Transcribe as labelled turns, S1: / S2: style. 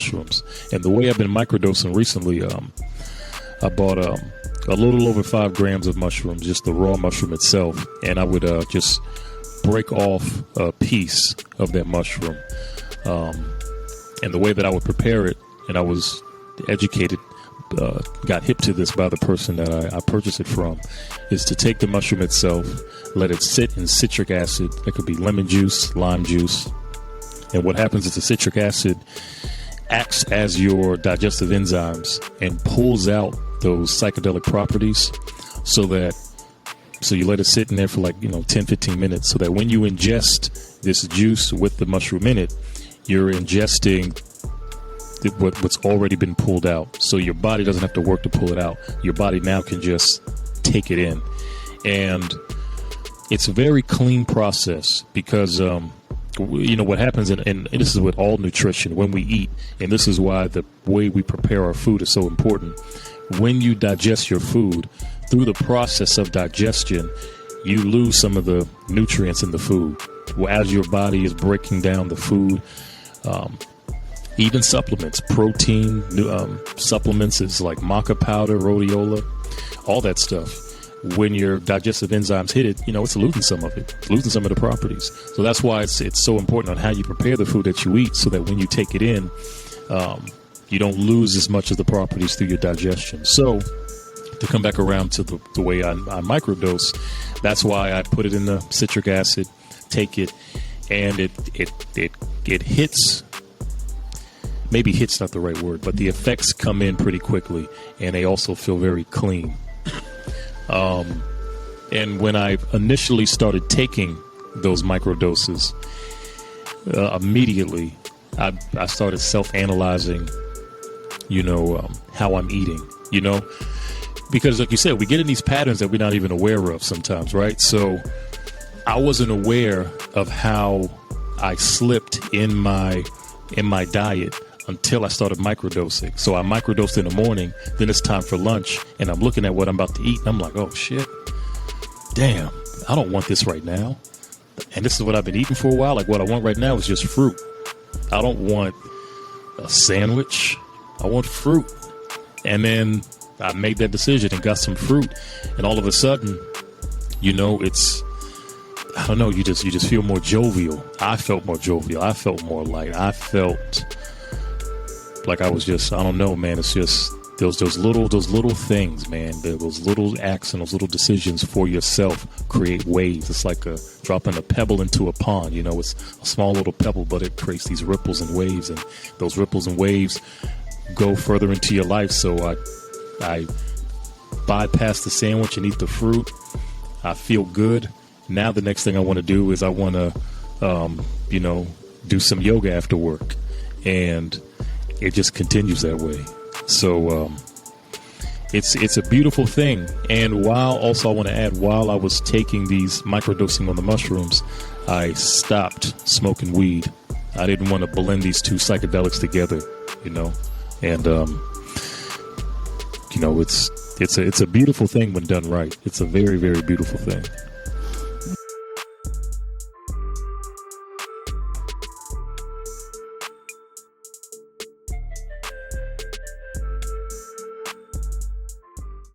S1: mushrooms. And the way I've been microdosing recently, I bought a little over 5 grams of mushrooms, just the raw mushroom itself, and I would just break off a piece of that mushroom. And the way that I would prepare it, and I was educated, got hip to this by the person that I purchased it from, is to take the mushroom itself, let it sit in citric acid. It could be lemon juice, lime juice. And what happens is the citric acid acts as your digestive enzymes and pulls out those psychedelic properties so you let it sit in there for 10, 15 minutes, so that when you ingest this juice with the mushroom in it, you're ingesting what's already been pulled out. So your body doesn't have to work to pull it out. Your body now can just take it in. And it's a very clean process because, what happens, and this is with all nutrition, when we eat, and this is why the way we prepare our food is so important. When you digest your food, through the process of digestion, you lose some of the nutrients in the food. As your body is breaking down the food, even supplements, protein supplements is like maca powder, rhodiola, all that stuff. When your digestive enzymes hit it, it's losing some of it, losing some of the properties. So that's why it's so important on how you prepare the food that you eat, so that when you take it in, you don't lose as much of the properties through your digestion. So to come back around to the way I microdose, that's why I put it in the citric acid, take it, and it hits. Maybe hit's not the right word, but the effects come in pretty quickly, and they also feel very clean. And when I initially started taking those microdoses, immediately I started self-analyzing, how I'm eating, because like you said, we get in these patterns that we're not even aware of sometimes, right? So I wasn't aware of how I slipped in my diet until I started microdosing. So I microdosed in the morning, then it's time for lunch, and I'm looking at what I'm about to eat, and I'm like, oh shit, damn, I don't want this right now. And this is what I've been eating for a while. Like, what I want right now is just fruit. I don't want a sandwich. I want fruit. And then I made that decision and got some fruit, and all of a sudden, it's, I don't know, you just feel more jovial. I felt more jovial. I felt more light. I felt like I was just, I don't know, man. It's just those little things, man. Those little acts and those little decisions for yourself create waves. It's like dropping a pebble into a pond. It's a small little pebble, but it creates these ripples and waves, and those ripples and waves go further into your life. So I bypass the sandwich and eat the fruit. I feel good. Now the next thing I want to do is I want to, do some yoga after work, and it just continues that way. So it's a beautiful thing. And I want to add, while I was taking these microdosing on the mushrooms, I stopped smoking weed. I didn't want to blend these two psychedelics together, and it's a beautiful thing when done right. It's a very, very beautiful thing.